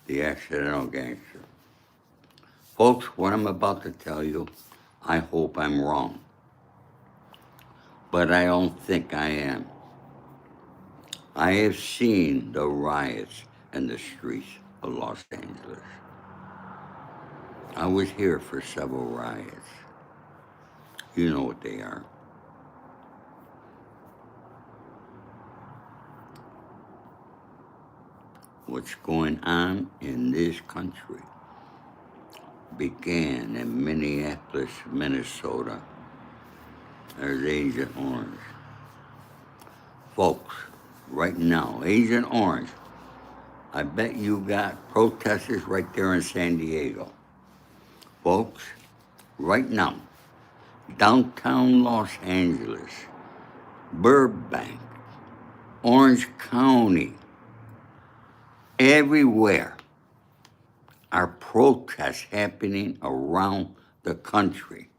the accidental gangster. Folks, what I'm about to tell you, I hope I'm wrong, but I don't think I am. I have seen the riots in the streets of Los Angeles. I was here for several riots. You know what they are. What's going on in this country began in Minneapolis, Minnesota. There's Agent Orange. Folks, right now, Agent Orange, I bet you got protesters right there in San Diego. Folks, right now, downtown Los Angeles, Burbank, Orange County, everywhere are protests happening around the country.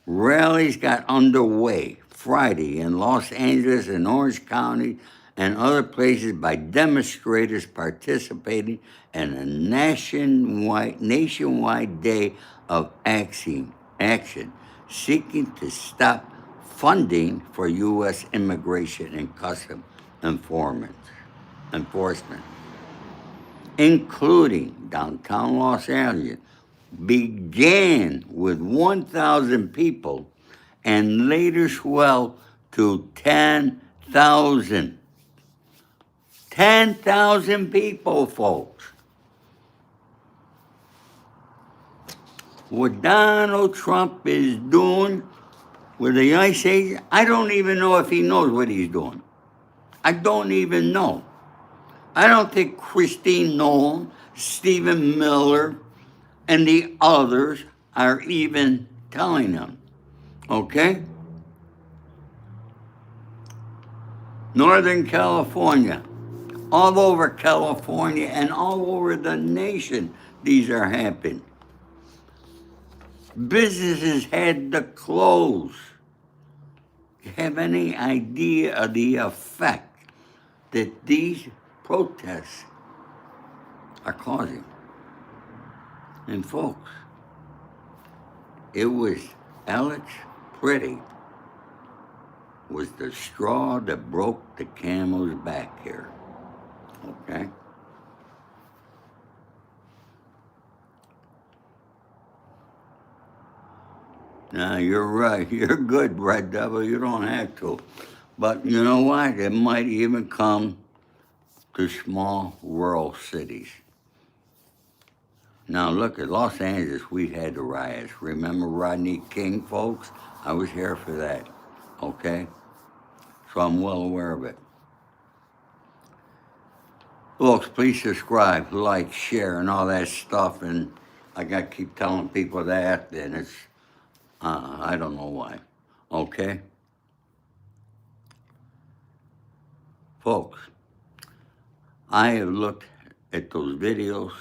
Rallies got underway Friday in Los Angeles and Orange County and other places by demonstrators participating in a nationwide day of action seeking to stop funding for U.S. immigration and customs enforcement, including downtown Los Angeles, began with 1,000 people and later swelled to 10,000. 10,000 people, folks. What Donald Trump is doing with the ICE agent, I don't even know if he knows what he's doing. I don't even know. I don't think Christine Nolan, Stephen Miller, and the others are even telling him, okay? Northern California, all over California and all over the nation, these are happening. Businesses had to close. Do you have any idea of the effect that these protests are causing? And folks, it was Alex Pretty was the straw that broke the camel's back here, okay? Now, you're right. You're good, Red Devil. You don't have to. But you know what? It might even come to small rural cities. Now, look, at Los Angeles, we had the riots. Remember Rodney King, folks? I was here for that, okay? So I'm well aware of it. Folks, please subscribe, like, share, and all that stuff. And I got to keep telling people that, and it's, I don't know why, okay? Folks, I have looked at those videos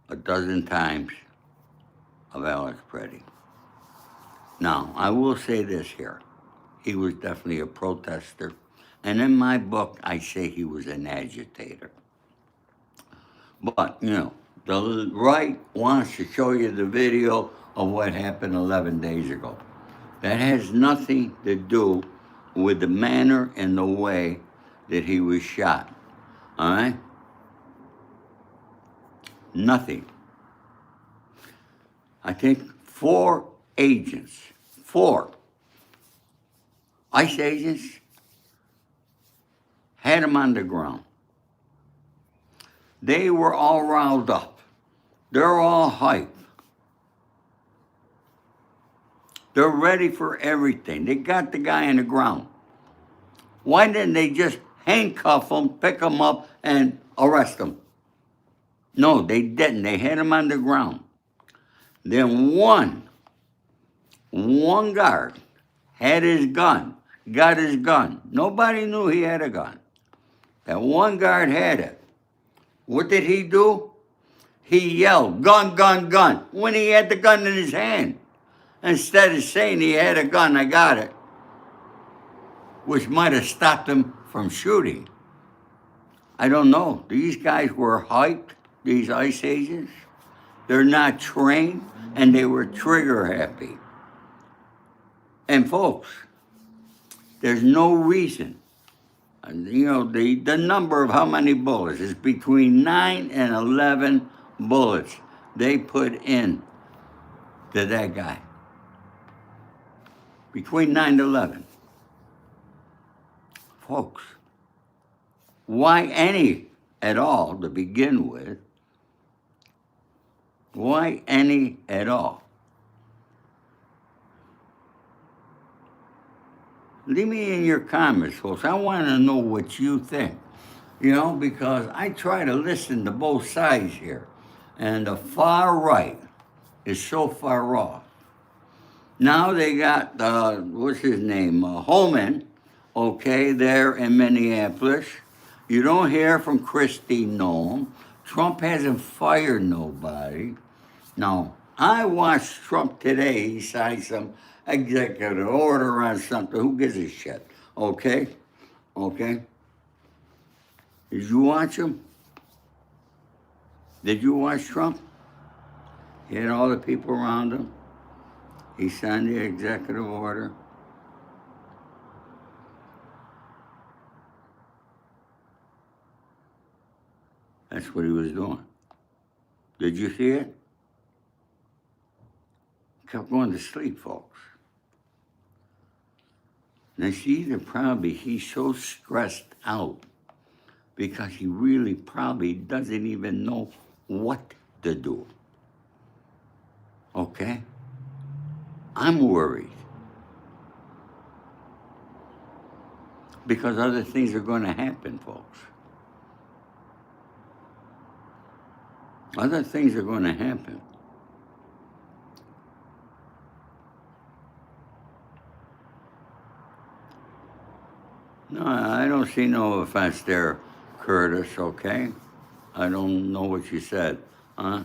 a dozen times of Alex Pretty. Now, I will say this here. He was definitely a protester. And in my book, I say he was an agitator. But, you know, the right wants to show you the video of what happened 11 days ago. That has nothing to do with the manner and the way that he was shot. All right? Nothing. I think 4 agents, 4 ICE agents had him on the ground. They were all riled up. They're all hyped. They're ready for everything. They got the guy on the ground. Why didn't they just handcuff him, pick him up, and arrest him? No, they didn't. They had him on the ground. Then one guard had his gun, got his gun. Nobody knew he had a gun. That one guard had it. What did he do? He yelled, "Gun, gun, gun," when he had the gun in his hand. Instead of saying he had a gun, "I got it," which might have stopped him from shooting. I don't know. These guys were hyped, these ICE agents. They're not trained, and they were trigger happy. And folks, there's no reason. You know, the number of how many bullets is between 9 and 11 bullets they put in to that guy. Between 9 to 11. Folks, why any at all to begin with? Why any at all? Leave me in your comments, folks. I want to know what you think. You know, because I try to listen to both sides here. And the far right is so far off. Now they got, what's his name, Holman, okay, there in Minneapolis. You don't hear from Christy Noem. Trump hasn't fired nobody. Now, I watched Trump today. He signed some executive order on something. Who gives a shit? Okay? Okay? Did you watch him? Did you watch Trump? He had all the people around him. He signed the executive order. That's what he was doing. Did you see it? Kept going to sleep, folks. Now, see, he's so stressed out because he really probably doesn't even know what to do. Okay? I'm worried. Because other things are going to happen, folks. Other things are going to happen. No, I don't see no offense there, Curtis, okay? I don't know what you said, huh?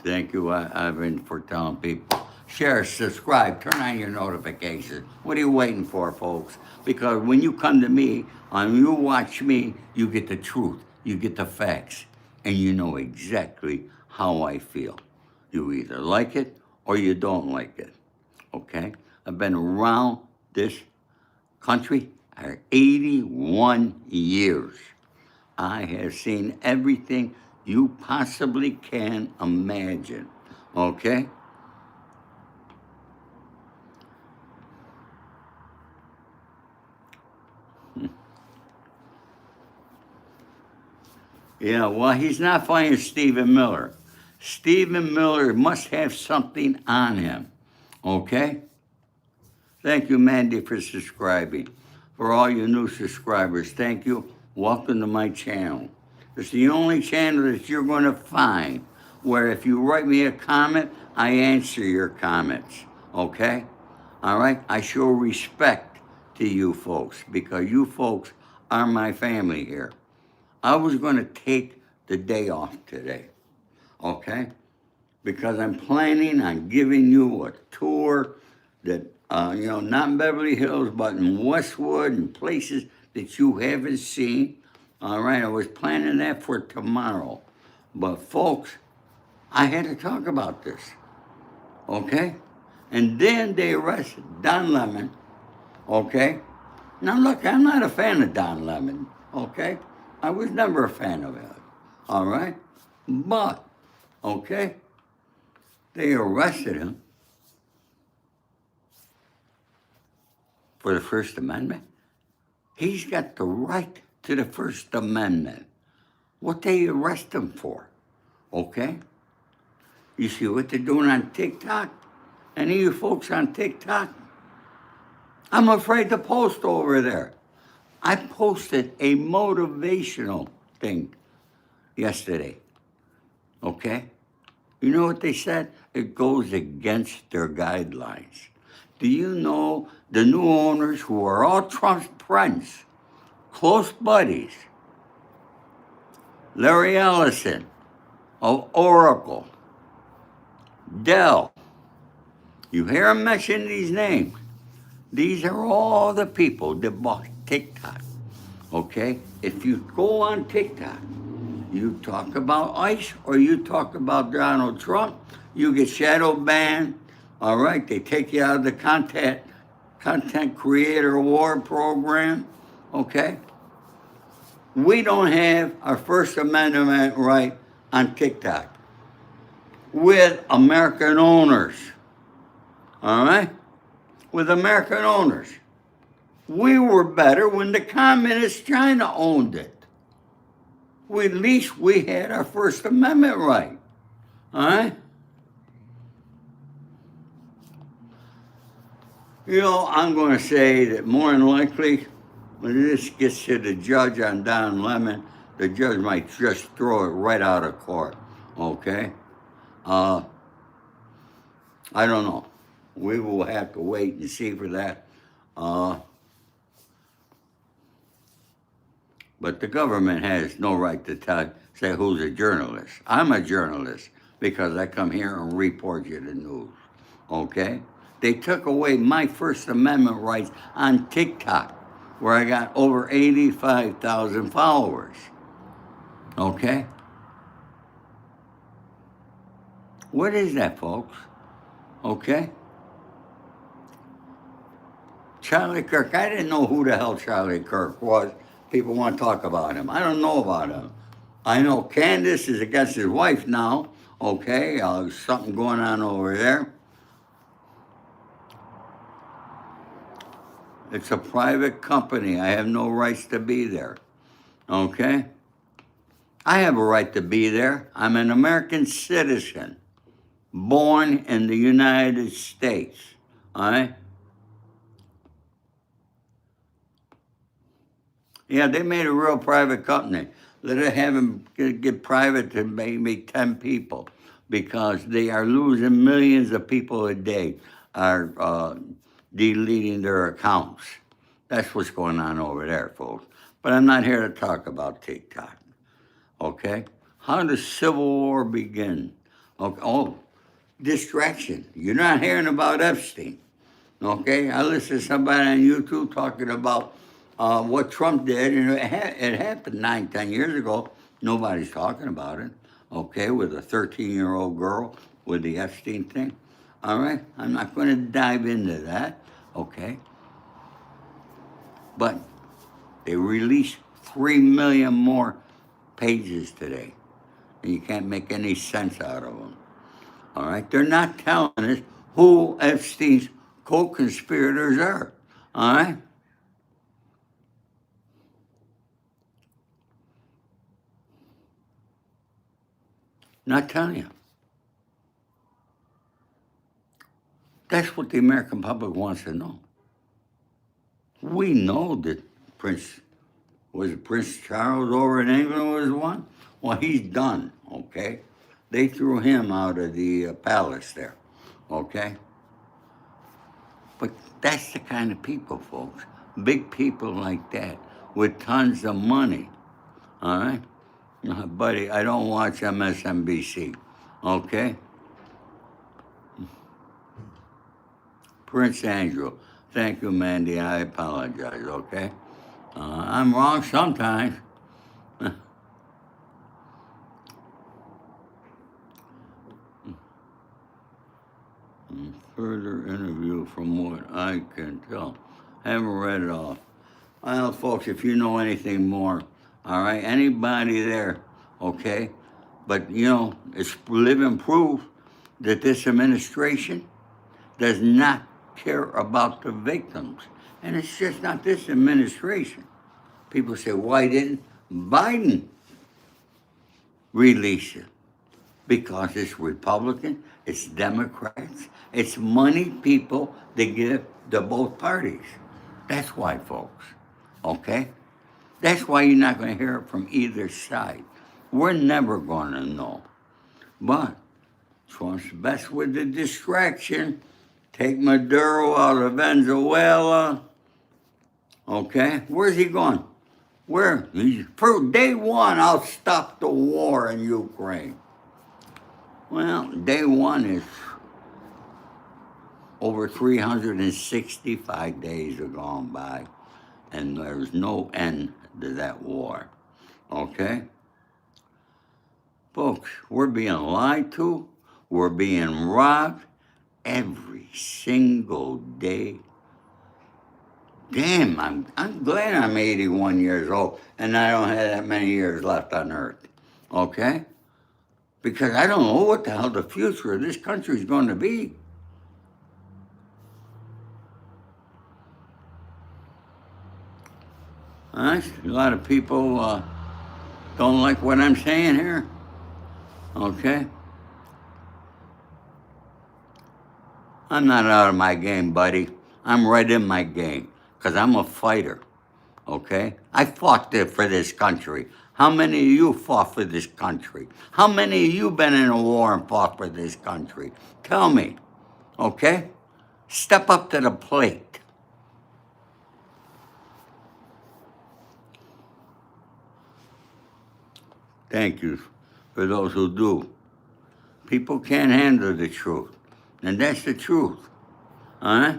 Thank you, Ivan, for telling people. Share, subscribe, turn on your notifications. What are you waiting for, folks? Because when you come to me, and you watch me, you get the truth, you get the facts, and you know exactly how I feel. You either like it or you don't like it, okay? I've been around this country for 81 years. I have seen everything you possibly can imagine, okay? Yeah, well, he's not fighting Stephen Miller. Stephen Miller must have something on him, okay? Thank you, Mandy, for subscribing. For all you new subscribers, thank you. Welcome to my channel. It's the only channel that you're going to find where if you write me a comment, I answer your comments, okay? All right? I show respect to you folks because you folks are my family here. I was going to take the day off today, okay? Because I'm planning on giving you a tour that, not in Beverly Hills, but in Westwood and places that you haven't seen. All right, I was planning that for tomorrow. But folks, I had to talk about this, okay? And then they arrested Don Lemon, okay? Now look, I'm not a fan of Don Lemon, okay? I was never a fan of it, all right? But, okay, they arrested him for the First Amendment. He's got the right to the First Amendment. What they arrest him for, okay? You see what they're doing on TikTok? Any of you folks on TikTok? I'm afraid to post over there. I posted a motivational thing yesterday, okay? You know what they said? It goes against their guidelines. Do you know the new owners who are all Trump's friends, close buddies? Larry Ellison of Oracle, Dell, You hear them mention these names. These are all the people that bought TikTok. Okay? If you go on TikTok, you talk about ICE or you talk about Donald Trump, you get shadow banned. All right, they take you out of the content creator award program. Okay? We don't have our First Amendment right on TikTok with American owners. All right? With American owners. We were better when the communist China owned it. At least we had our First Amendment right. All right? You know, I'm going to say that more than likely, when this gets to the judge on Don Lemon, the judge might just throw it right out of court. Okay? I don't know. We will have to wait and see for that. But the government has no right to say who's a journalist. I'm a journalist because I come here and report you the news. Okay? They took away my First Amendment rights on TikTok, where I got over 85,000 followers. Okay? What is that, folks? Okay? Charlie Kirk, I didn't know who the hell Charlie Kirk was. People want to talk about him. I don't know about him. I know Candace is against his wife now. Okay, something going on over there. It's a private company. I have no rights to be there. Okay? I have a right to be there. I'm an American citizen, born in the United States. All right? Yeah, they made a real private company. Let it have them get private to maybe 10 people because they are losing millions of people a day are deleting their accounts. That's what's going on over there, folks. But I'm not here to talk about TikTok. Okay? How does civil war begin? Okay. Oh, distraction. You're not hearing about Epstein. Okay? I listened to somebody on YouTube talking about what Trump did, and it happened 9, 10 years ago. Nobody's talking about it. Okay? With a 13-year-old girl with the Epstein thing. All right? I'm not going to dive into that. Okay? But they released 3 million more pages today. And you can't make any sense out of them. All right? They're not telling us who Epstein's co-conspirators are. All right? Not telling you. That's what the American public wants to know. We know that Prince Charles over in England was one? Well, he's done, okay? They threw him out of the palace there, okay? But that's the kind of people, folks. Big people like that with tons of money, all right? Buddy, I don't watch MSNBC, okay? Prince Andrew. Thank you, Mandy. I apologize, okay? I'm wrong sometimes. Further interview from what I can tell. I haven't read it all. Well, folks, if you know anything more, all right, anybody there, okay? But, it's living proof that this administration does not care about the victims. And it's just not this administration. People say, why didn't Biden release it? Because it's Republican, it's Democrats, it's money people that give to both parties. That's why, folks, okay? That's why you're not going to hear it from either side. We're never going to know. But Trump's best with the distraction. Take Maduro out of Venezuela. Okay? Where's he going? Where? For day one, I'll stop the war in Ukraine. Well, day one is over 365 days have gone by, and there's no end to that war. Okay? Folks, we're being lied to, we're being robbed every single day. Damn, I'm glad I'm 81 years old and I don't have that many years left on earth. Okay? Because I don't know what the hell the future of this country is going to be. A lot of people don't like what I'm saying here. Okay? I'm not out of my game, buddy. I'm right in my game because I'm a fighter. Okay? I fought for this country. How many of you fought for this country? How many of you been in a war and fought for this country? Tell me. Okay? Step up to the plate. Thank you for those who do. People can't handle the truth. And that's the truth. All right?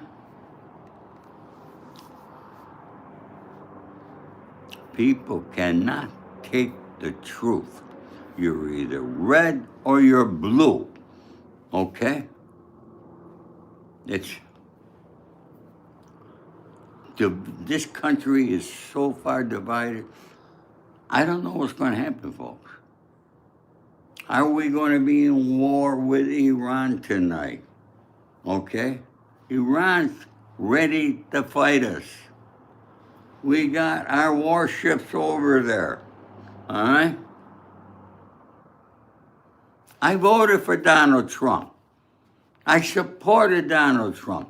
People cannot take the truth. You're either red or you're blue. Okay? This country is so far divided. I don't know what's going to happen, folks. Are we going to be in war with Iran tonight? Okay? Iran's ready to fight us. We got our warships over there. All right? I voted for Donald Trump. I supported Donald Trump.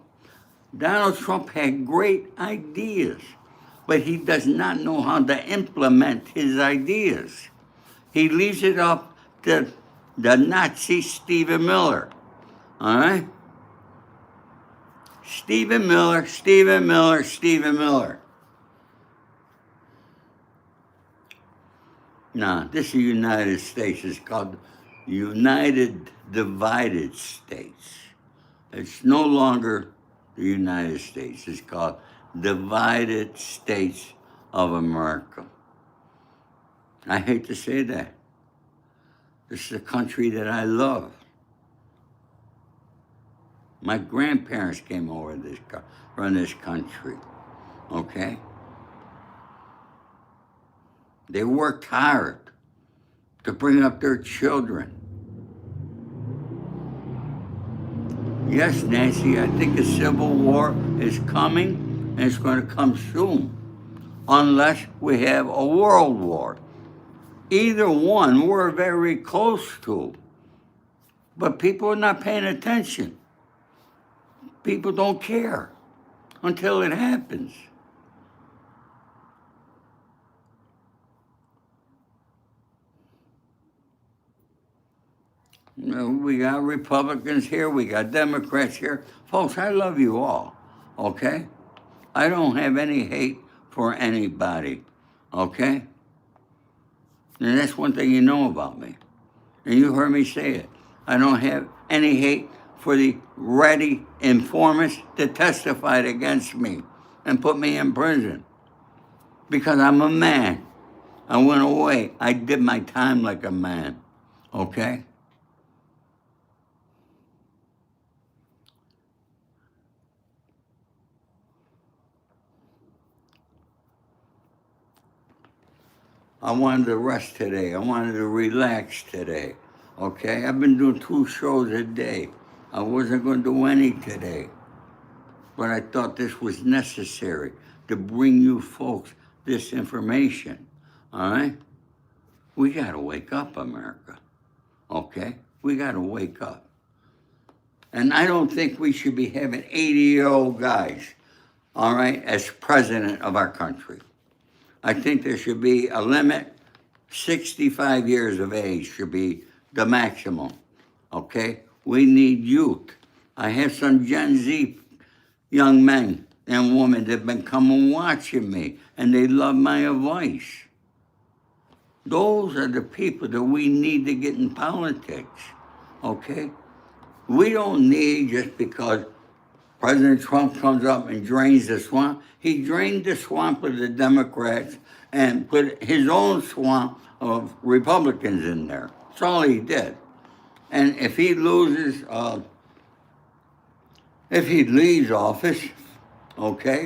Donald Trump had great ideas, but he does not know how to implement his ideas. He leaves it up to the Nazi Stephen Miller. All right? Stephen Miller, Stephen Miller, Stephen Miller. Now, this is the United States. It's called United Divided States. It's no longer the United States. It's called Divided States of America. I hate to say that. This is a country that I love. My grandparents came over from this country, okay? They worked hard to bring up their children. Yes, Nancy, I think a civil war is coming, and it's going to come soon, unless we have a world war. Either one we're very close to, but people are not paying attention. People don't care until it happens. You know, we got Republicans here, we got Democrats here. Folks, I love you all, okay? I don't have any hate for anybody, okay? And that's one thing you know about me. And you heard me say it. I don't have any hate for the ready informants that testified against me and put me in prison. Because I'm a man. I went away. I did my time like a man, okay? I wanted to rest today. I wanted to relax today. Okay? I've been doing 2 shows a day. I wasn't going to do any today. But I thought this was necessary to bring you folks this information. All right? We got to wake up, America. Okay? We got to wake up. And I don't think we should be having 80-year-old guys, all right, as president of our country. I think there should be a limit. 65 years of age should be the maximum, okay? We need youth. I have some Gen Z young men and women that have been coming watching me, and they love my advice. Those are the people that we need to get in politics, okay? We don't need just because President Trump comes up and drains the swamp. He drained the swamp of the Democrats and put his own swamp of Republicans in there. That's all he did. And if he loses, if he leaves office, okay,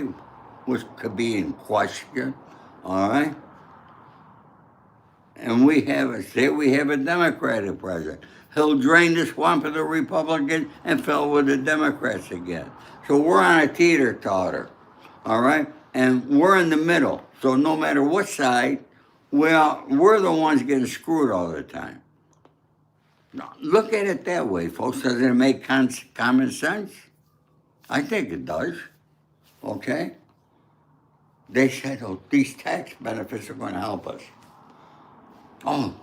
which could be in question, all right, and we have a Democratic president. He'll drain the swamp of the Republicans and fill with the Democrats again. So we're on a teeter-totter, all right? And we're in the middle. So no matter what side, we're the ones getting screwed all the time. Now, look at it that way, folks. Does it make common sense? I think it does, okay? They said, oh, these tax benefits are going to help us. Oh,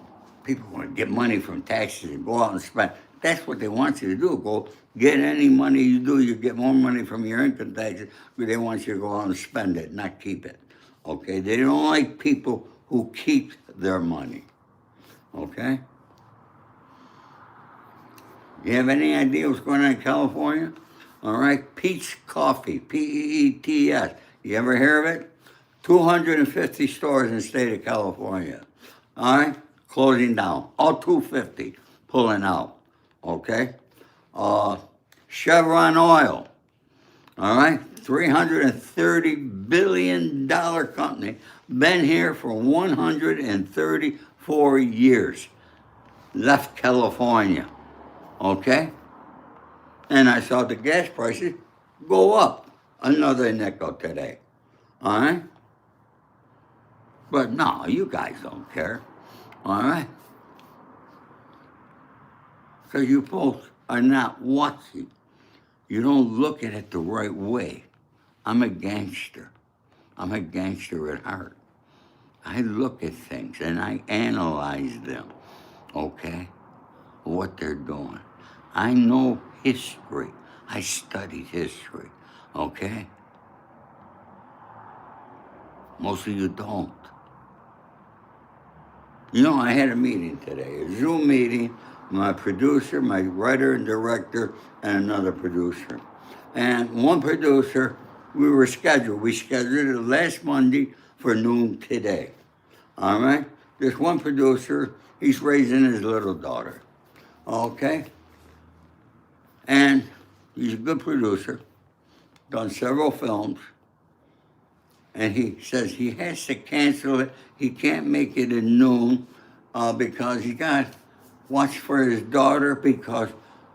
people want to get money from taxes and go out and spend. That's what they want you to do. Go get any money you do. You get more money from your income taxes, but they want you to go out and spend it, not keep it. Okay? They don't like people who keep their money. Okay? You have any idea what's going on in California? All right? Peet's Coffee, P-E-E-T-S. You ever hear of it? 250 stores in the state of California. All right? Closing down. All 250 pulling out. Okay? Chevron Oil. All right? $330 billion company. Been here for 134 years. Left California. Okay? And I saw the gas prices go up another nickel today. All right? But no, you guys don't care. All right? Because you folks are not watching. You don't look at it the right way. I'm a gangster. I'm a gangster at heart. I look at things and I analyze them. Okay? What they're doing. I know history. I studied history. Okay? Most of you don't. You know, I had a meeting today, a Zoom meeting, my producer, my writer and director, and another producer. And one producer, we scheduled it last Monday for noon today. All right? This one producer, he's raising his little daughter. Okay? And he's a good producer, done several films. And he says he has to cancel it. He can't make it at noon because he got to watch for his daughter because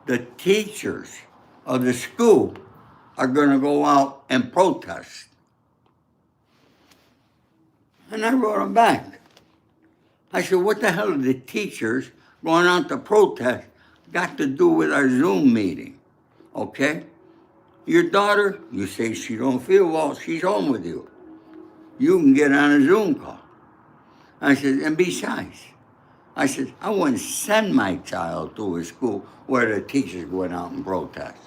the teachers of the school are going to go out and protest. And I wrote him back. I said, what the hell are the teachers going out to protest got to do with our Zoom meeting? Okay? Your daughter, you say she don't feel well, she's home with you. You can get on a Zoom call. I said, and besides, I said, I wouldn't send my child to a school where the teachers went out and protest.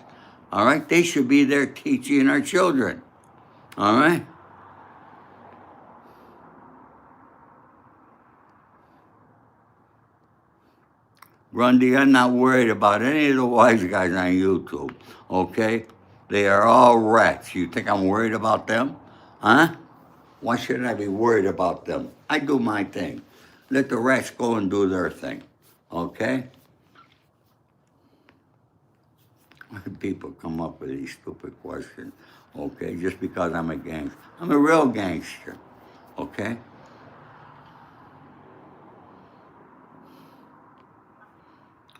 All right? They should be there teaching our children. All right? Grundy, I'm not worried about any of the wise guys on YouTube, okay? They are all rats. You think I'm worried about them? Huh? Why should I be worried about them? I do my thing. Let the rats go and do their thing, okay? Why do people come up with these stupid questions, okay? Just because I'm a gangster. I'm a real gangster, okay?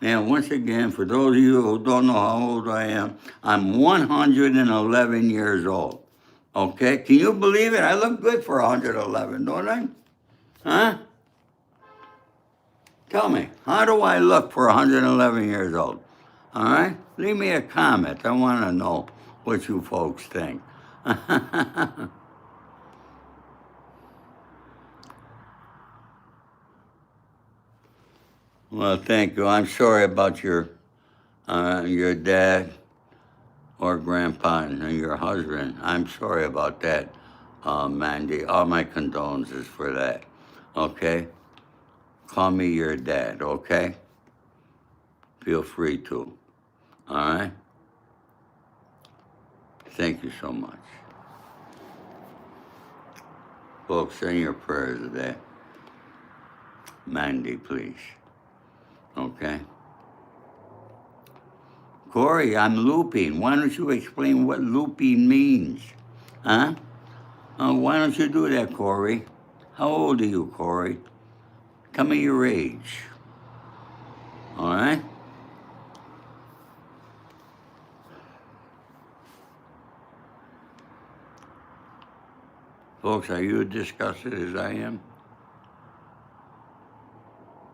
And once again, for those of you who don't know how old I am, I'm 111 years old. Okay? Can you believe it? I look good for 111, don't I? Huh? Tell me, how do I look for 111 years old? All right? Leave me a comment. I want to know what you folks think. Well, thank you. I'm sorry about your dad or grandpa and your husband. I'm sorry about that, Mandy. All my condolences for that. Okay? Call me your dad, okay? Feel free to. All right? Thank you so much. Folks, send your prayers to that Mandy, please. Okay? Corey, I'm looping. Why don't you explain what looping means? Huh? Why don't you do that, Corey? How old are you, Corey? Tell me your age. All right? Folks, are you as disgusted as I am?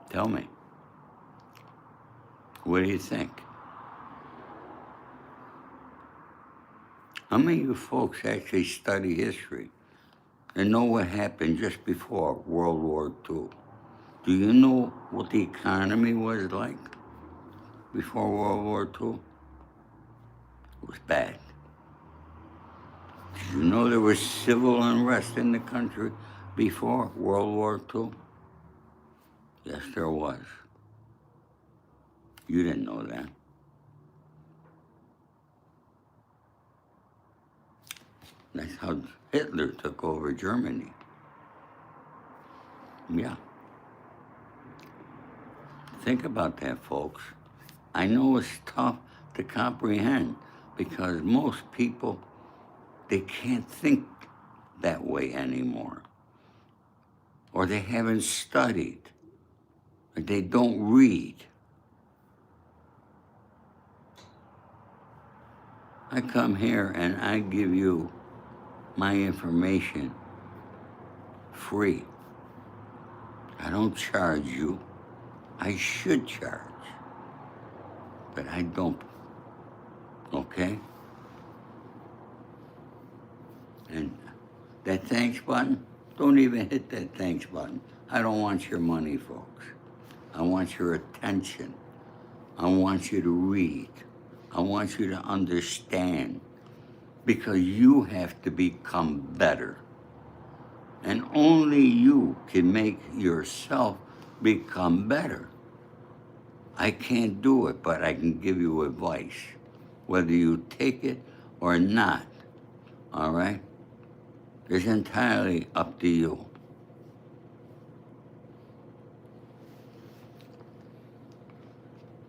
Tell me. What do you think? How many of you folks actually study history and know what happened just before World War II? Do you know what the economy was like before World War II? It was bad. Did you know there was civil unrest in the country before World War II? Yes, there was. You didn't know that. That's how Hitler took over Germany. Yeah. Think about that, folks. I know it's tough to comprehend because most people, they can't think that way anymore. Or they haven't studied. Or they don't read. I come here and I give you my information free. I don't charge you. I should charge, but I don't, okay? And that thanks button, don't even hit that thanks button. I don't want your money, folks. I want your attention. I want you to read. I want you to understand, because you have to become better. And only you can make yourself become better. I can't do it, but I can give you advice, whether you take it or not, all right? It's entirely up to you.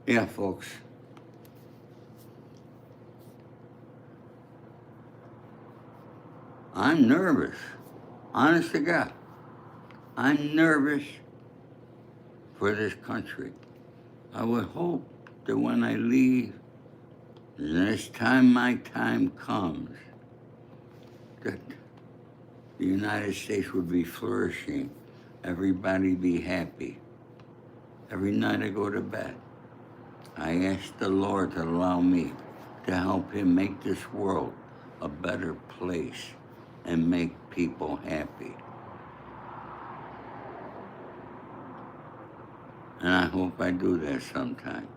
Yeah, folks. I'm nervous, honest to God. I'm nervous for this country. I would hope that when I leave, next time my time comes, that the United States would be flourishing, everybody be happy. Every night I go to bed, I ask the Lord to allow me to help him make this world a better place and make people happy. And I hope I do that sometime.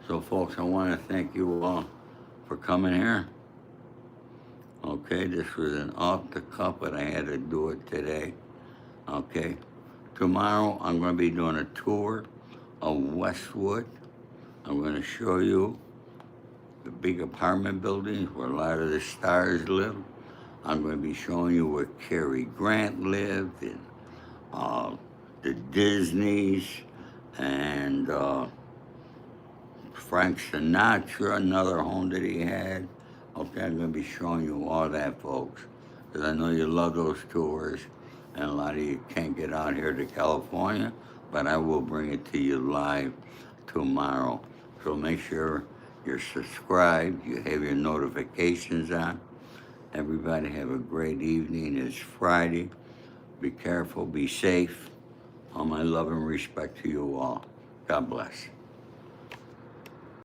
So folks, I want to thank you all for coming here. Okay, this was an off the cuff, but I had to do it today. Okay, tomorrow I'm going to be doing a tour of Westwood. I'm going to show you the big apartment buildings where a lot of the stars live. I'm going to be showing you where Cary Grant lived, and the Disneys, and Frank Sinatra, another home that he had. Okay, I'm going to be showing you all that, folks, because I know you love those tours, and a lot of you can't get out here to California, but I will bring it to you live tomorrow. So make sure you're subscribed, you have your notifications on. Everybody have a great evening. It's Friday. Be careful, be safe. All my love and respect to you all. God bless.